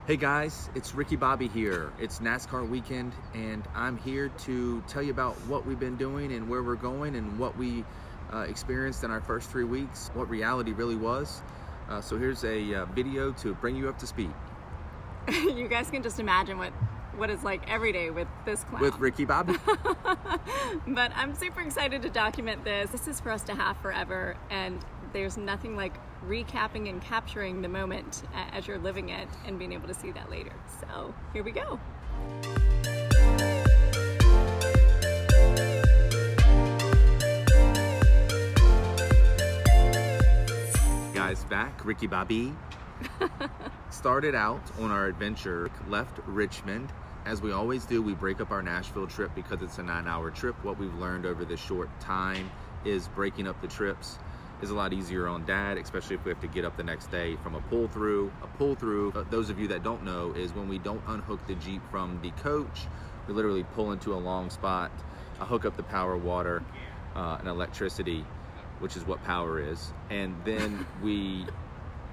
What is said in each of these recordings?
Hey guys, it's Ricky Bobby here. It's NASCAR weekend and I'm here to tell you about what we've been doing and where we're going and what we experienced in our first 3 weeks, what reality really was. So here's a video to bring you up to speed. You guys can just imagine what it's like every day with this clown. With Ricky Bobby. But I'm super excited to document this. This is for us to have forever, and there's nothing like recapping and capturing the moment as you're living it and being able to see that later. So here we go. Guys, back, Ricky Bobby. Started out on our adventure, left Richmond. As we always do, we break up our Nashville trip because it's a 9-hour trip. What we've learned over this short time is breaking up the trips is a lot easier on Dad, especially if we have to get up the next day from a pull through. A pull through, those of you that don't know, is when we don't unhook the Jeep from the coach. We literally pull into a long spot, hook up the power, water, and electricity, which is what power is, and then we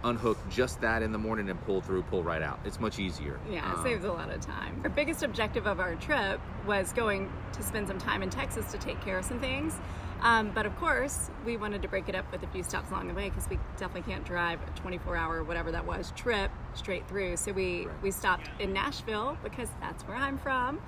unhook just that in the morning and pull right out. It's much easier. Yeah, it saves a lot of time. Our biggest objective of our trip was going to spend some time in Texas to take care of some things. But of course, we wanted to break it up with a few stops along the way because we definitely can't drive a 24-hour, whatever that was, trip straight through. So we stopped in Nashville because that's where I'm from.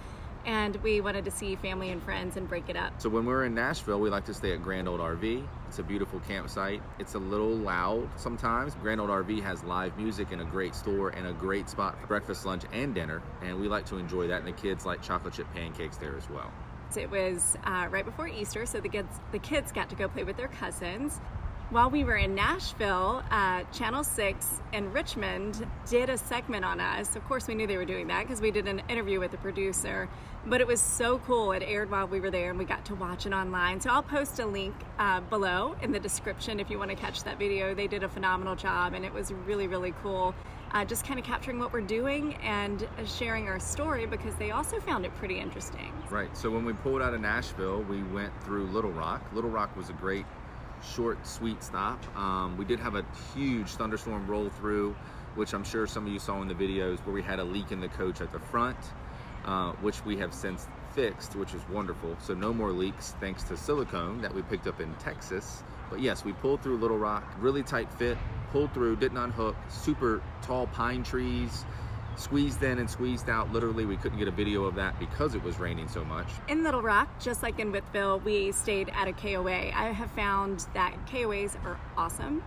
And we wanted to see family and friends and break it up. So when we're in Nashville, we like to stay at Grand Old RV. It's a beautiful campsite. It's a little loud sometimes. Grand Old RV has live music and a great store and a great spot for breakfast, lunch, and dinner. And we like to enjoy that. And the kids like chocolate chip pancakes there as well. It was right before Easter, so the kids got to go play with their cousins. While we were in Nashville, Channel 6 in Richmond did a segment on us. Of course, we knew they were doing that because we did an interview with the producer, but it was so cool. It aired while we were there and we got to watch it online. So I'll post a link below in the description if you want to catch that video. They did a phenomenal job and it was really, really cool. Just kind of capturing what we're doing and sharing our story because they also found it pretty interesting. Right, so when we pulled out of Nashville, we went through Little Rock. Little Rock was a great short, sweet stop. We did have a huge thunderstorm roll through, which I'm sure some of you saw in the videos, where we had a leak in the coach at the front, which we have since fixed, which is wonderful. So no more leaks thanks to silicone that we picked up in Texas. But yes, we pulled through Little Rock, really tight fit, pulled through, didn't unhook, super tall pine trees, squeezed in and squeezed out. Literally, we couldn't get a video of that because it was raining so much. In Little Rock, just like in Whitville, we stayed at a KOA. I have found that KOAs are awesome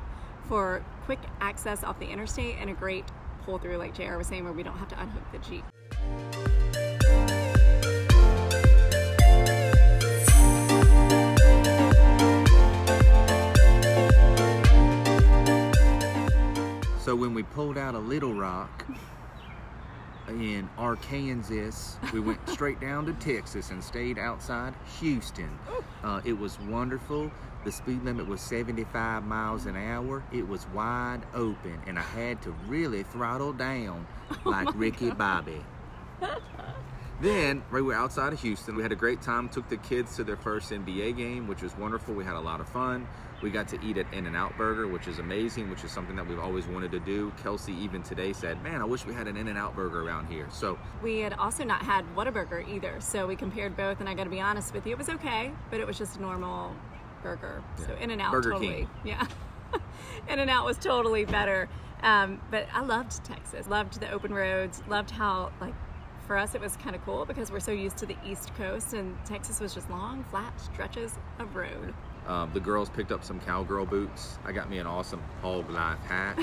for quick access off the interstate and a great pull through, like JR was saying, where we don't have to unhook the Jeep. So when we pulled out of Little Rock in Arkansas, we went straight down to Texas and stayed outside Houston. It was wonderful. The speed limit was 75 miles an hour. It was wide open and I had to really throttle down like Ricky Bobby. Then, we were outside of Houston. We had a great time, took the kids to their first NBA game, which was wonderful. We had a lot of fun. We got to eat at In-N-Out Burger, which is amazing, which is something that we've always wanted to do. Kelsey even today said, man, I wish we had an In-N-Out Burger around here. So we had also not had Whataburger either, so we compared both, and I gotta be honest with you, it was okay, but it was just a normal burger. Yeah. So In-N-Out Burger totally. King. Yeah. In-N-Out was totally better. But I loved Texas, loved the open roads, loved how, like, for us it was kind of cool because we're so used to the East Coast and Texas was just long, flat stretches of road. The girls picked up some cowgirl boots. I got me an awesome hog life hat.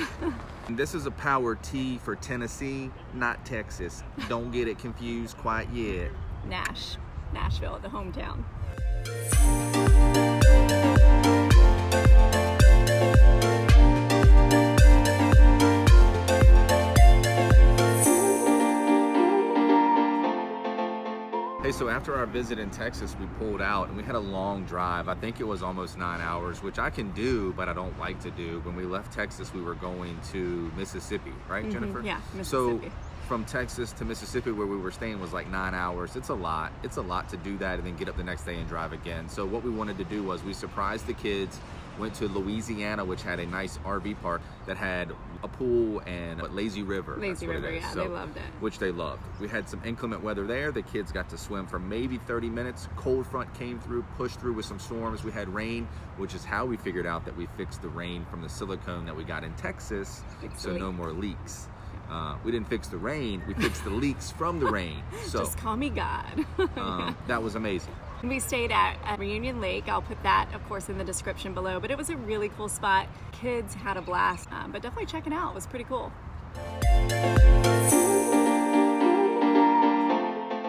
And this is a power T for Tennessee, not Texas. Don't get it confused quite yet. Nashville, the hometown. Hey, so after our visit in Texas, we pulled out and we had a long drive. I think it was almost 9 hours, which I can do, but I don't like to do. When we left Texas, we were going to Mississippi, right, Jennifer? Yeah, Mississippi. So from Texas to Mississippi, where we were staying, was like 9 hours. It's a lot. It's a lot to do that and then get up the next day and drive again. So what we wanted to do was we surprised the kids Went to Louisiana, which had a nice RV park that had a pool and a lazy river. Lazy river, yeah, they loved it. Which they loved. We had some inclement weather there. The kids got to swim for maybe 30 minutes. Cold front came through, pushed through with some storms. We had rain, which is how we figured out that we fixed the rain from the silicone that we got in Texas, so no more leaks. We didn't fix the rain, we fixed the leaks from the rain. So just call me God. that was amazing. We stayed at Reunion Lake. I'll put that, of course, in the description below, but it was a really cool spot. Kids had a blast, but definitely check it out. It was pretty cool.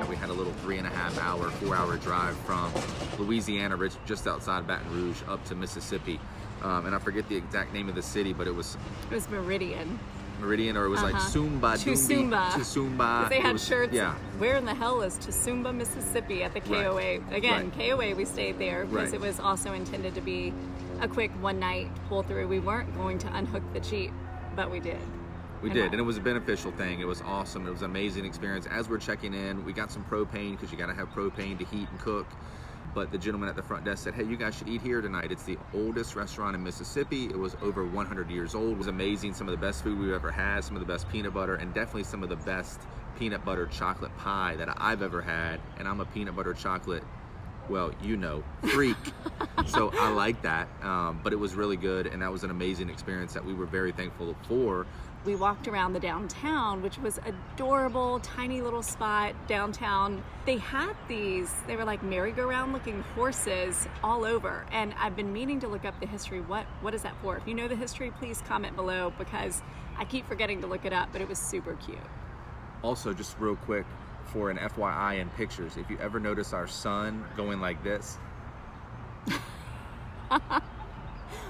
We had a little 3.5 hour, 4 hour drive from Louisiana, just outside Baton Rouge, up to Mississippi. And I forget the exact name of the city, but it was Meridian, or it was like Tsumba. They had shirts. Yeah. Where in the hell is Tsumba, Mississippi at the KOA? Right. Again, Right. KOA, we stayed there because it was also intended to be a quick one-night pull through. We weren't going to unhook the Jeep, but we did. We did, and it was a beneficial thing. It was awesome. It was an amazing experience. As we're checking in, we got some propane because you got to have propane to heat and cook. But the gentleman at the front desk said, hey, you guys should eat here tonight. It's the oldest restaurant in Mississippi. It was over 100 years old. It was amazing. Some of the best food we've ever had, some of the best peanut butter, and definitely some of the best peanut butter chocolate pie that I've ever had. And I'm a peanut butter chocolate, well, you know, freak. So I like that. But it was really good, and that was an amazing experience that we were very thankful for. We walked around the downtown, which was adorable, tiny little spot downtown. They had they were like merry-go-round looking horses all over. And I've been meaning to look up the history. What is that for? If you know the history, please comment below because I keep forgetting to look it up, but it was super cute. Also, just real quick, for an FYI in pictures, if you ever notice our son going like this,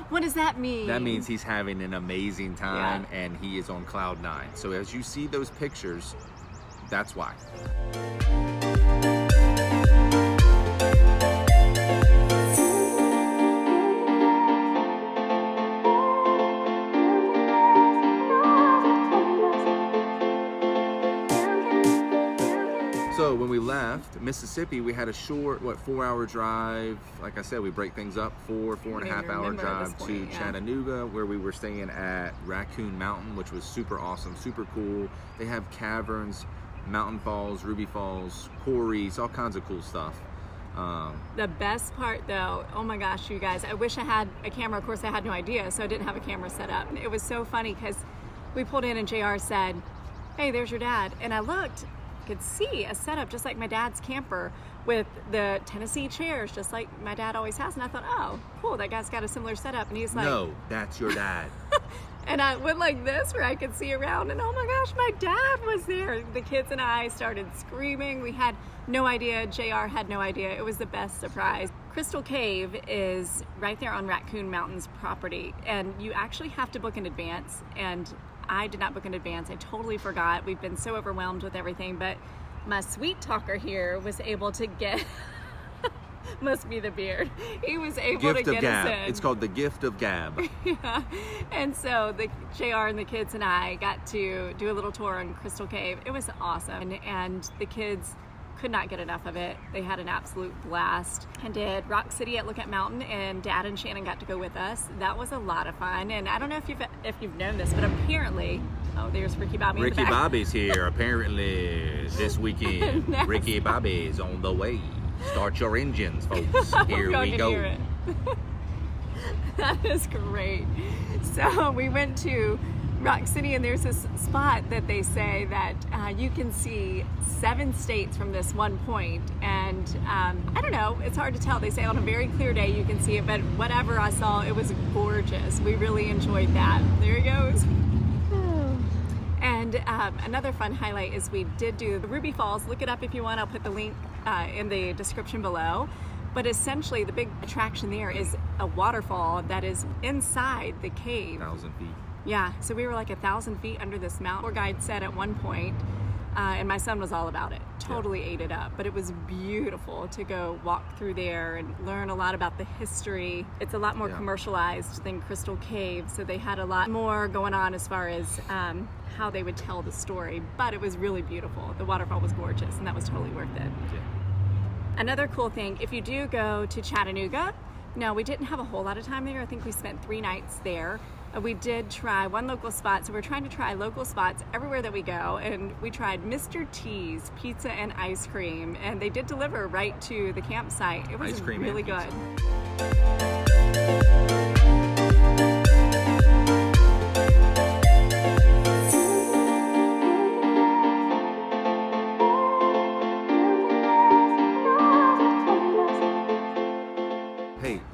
what does that mean? that means he's having an amazing time and he is on cloud 9. So as you see those pictures, that's why. So when we left Mississippi, we had a short, 4-hour drive. Like I said, we break things up, 4.5 hour drive to Chattanooga, where we were staying at Raccoon Mountain, which was super awesome, super cool. They have caverns, mountain falls, ruby falls, quarries, all kinds of cool stuff. The best part though, oh my gosh, you guys, I wish I had a camera. Of course I had no idea, so I didn't have a camera set up. It was so funny because we pulled in and JR said, hey, there's your dad. And I looked, could see a setup just like my dad's camper with the Tennessee chairs, just like my dad always has. And I thought, oh, cool, that guy's got a similar setup. And he's like, no, that's your dad. And I went like this where I could see around, and oh my gosh, my dad was there. The kids and I started screaming. We had no idea. JR had no idea. It was the best surprise. Crystal Cave is right there on Raccoon Mountain's property, and you actually have to book in advance. And I did not book in advance. I totally forgot. We've been so overwhelmed with everything, but my sweet talker here was able to get, must be the beard. He was able to get us in. It's called the gift of gab. Yeah. And so the JR and the kids and I got to do a little tour on Crystal Cave. It was awesome. And the kids could not get enough of it. They had an absolute blast. And did Rock City at Lookout Mountain, and Dad and Shannon got to go with us. That was a lot of fun. And I don't know if you've known this, but apparently, oh, there's Ricky Bobby. Ricky Bobby's here apparently this weekend. Ricky Bobby's on the way. Start your engines, folks. Here we go. Hear it. That is great. So we went to Rock City, and there's this spot that they say that you can see 7 states from this one point. And I don't know, it's hard to tell. They say on a very clear day you can see it, but whatever I saw, it was gorgeous. We really enjoyed that. There he goes. And another fun highlight is we did do the Ruby Falls. Look it up if you want. I'll put the link in the description below. But essentially the big attraction there is a waterfall that is inside the cave. 1,000 feet. Yeah, so we were like 1,000 feet under this mountain. Our guide said at one point, and my son was all about it, totally ate it up. But it was beautiful to go walk through there and learn a lot about the history. It's a lot more commercialized than Crystal Cave, so they had a lot more going on as far as how they would tell the story. But it was really beautiful. The waterfall was gorgeous, and that was totally worth it. Yeah. Another cool thing, if you do go to Chattanooga, No, we didn't have a whole lot of time there. I think we spent 3 nights there. We did try one local spot, so we're trying to try local spots everywhere that we go, and we tried Mr. T's Pizza and Ice Cream, and they did deliver right to the campsite. It was really good.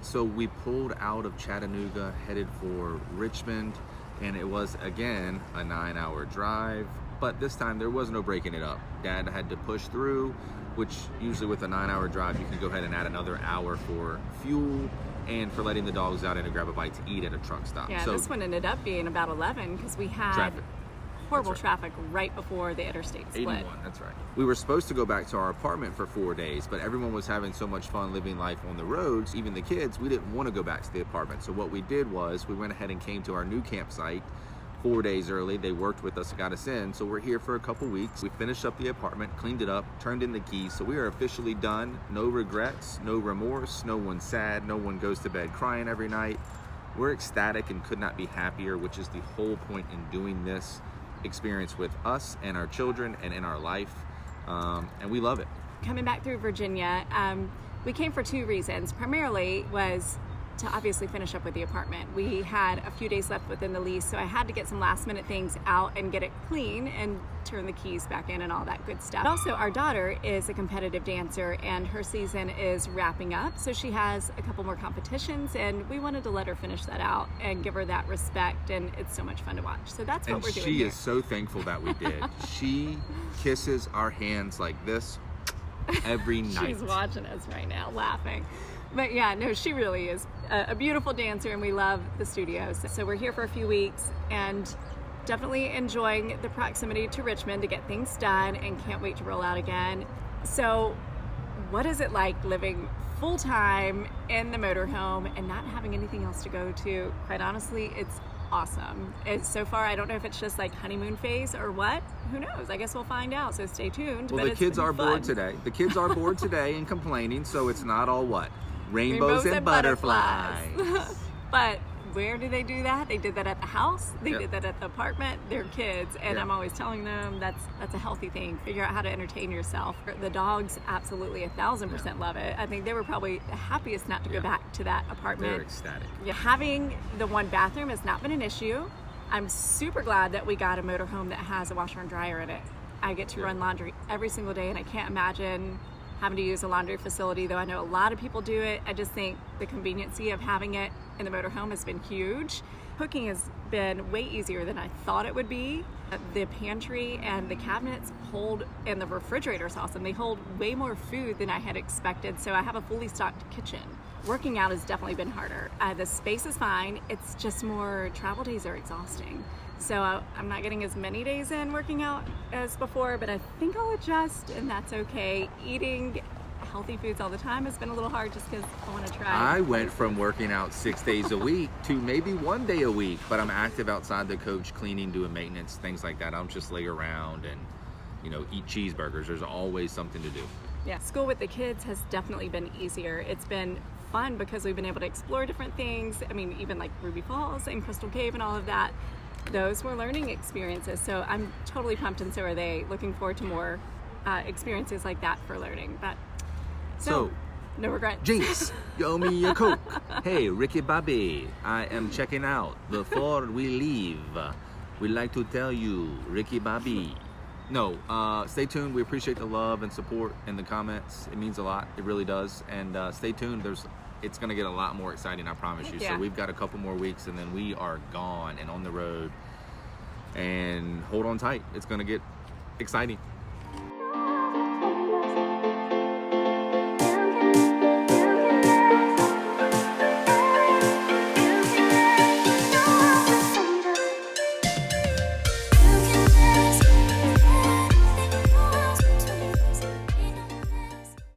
So we pulled out of Chattanooga, headed for Richmond, and it was again a 9-hour drive, but this time there was no breaking it up. Dad had to push through, which usually with a 9-hour drive, you can go ahead and add another hour for fuel and for letting the dogs out and to grab a bite to eat at a truck stop. Yeah, so this one ended up being about 11 because we had traffic. Horrible traffic right before the interstate split. 81, that's right. We were supposed to go back to our apartment for 4 days, but everyone was having so much fun living life on the roads, even the kids, we didn't want to go back to the apartment. So what we did was we went ahead and came to our new campsite 4 days early. They worked with us, got us in. So we're here for a couple weeks. We finished up the apartment, cleaned it up, turned in the keys. So we are officially done. No regrets, no remorse, no one's sad, no one goes to bed crying every night. We're ecstatic and could not be happier, which is the whole point in doing this experience with us and our children and in our life, and we love it. Coming back through Virginia, we came for 2 reasons. Primarily was to obviously finish up with the apartment. We had a few days left within the lease, so I had to get some last minute things out and get it clean and turn the keys back in and all that good stuff. Also, our daughter is a competitive dancer and her season is wrapping up, so she has a couple more competitions, and we wanted to let her finish that out and give her that respect, and it's so much fun to watch. So that's what we're doing. She is so thankful that we did. She kisses our hands like this every night. She's watching us right now laughing. But yeah, no, she really is a beautiful dancer, and we love the studios. So we're here for a few weeks and definitely enjoying the proximity to Richmond to get things done, and can't wait to roll out again. So what is it like living full-time in the motorhome and not having anything else to go to? Quite honestly, it's awesome. So far, I don't know if it's just like honeymoon phase or what. Who knows? I guess we'll find out. So stay tuned. Well, the kids are bored today. The kids are bored today and complaining, so it's not all what? Rainbows and butterflies. But where do they do that? They did that at the house. They did that at the apartment. They're kids, and I'm always telling them that's a healthy thing. Figure out how to entertain yourself. The dogs absolutely 1,000% love it. I think they were probably the happiest not to go back to that apartment. They're ecstatic. Yeah, having the one bathroom has not been an issue. I'm super glad that we got a motorhome that has a washer and dryer in it. I get to run laundry every single day, and I can't imagine having to use a laundry facility, though I know a lot of people do it. I just think the conveniency of having it in the motorhome has been huge. Cooking has been way easier than I thought it would be. The pantry and the cabinets hold, and the refrigerator's awesome. They hold way more food than I had expected, so I have a fully stocked kitchen. Working out has definitely been harder. The space is fine, it's just more travel days are exhausting. So I'm not getting as many days in working out as before, but I think I'll adjust, and that's okay. Eating healthy foods all the time has been a little hard just because I want to try. I went from working out 6 days a week to maybe 1 day a week, but I'm active outside the coach, cleaning, doing maintenance, things like that. I don't just lay around and, eat cheeseburgers. There's always something to do. Yeah, school with the kids has definitely been easier. It's been fun because we've been able to explore different things. I mean, even like Ruby Falls and Crystal Cave and all of that. Those were learning experiences, so I'm totally pumped, and so are they. Looking forward to more experiences like that for learning. But so no regrets. Jinx, you owe me a Coke. Hey, Ricky Bobby, I am checking out. Before we leave, we'd like to tell you, Ricky Bobby. No, stay tuned. We appreciate the love and support in the comments. It means a lot. It really does. And stay tuned. It's going to get a lot more exciting, I promise you. So we've got a couple more weeks, and then we are gone and on the road. And hold on tight. It's going to get exciting.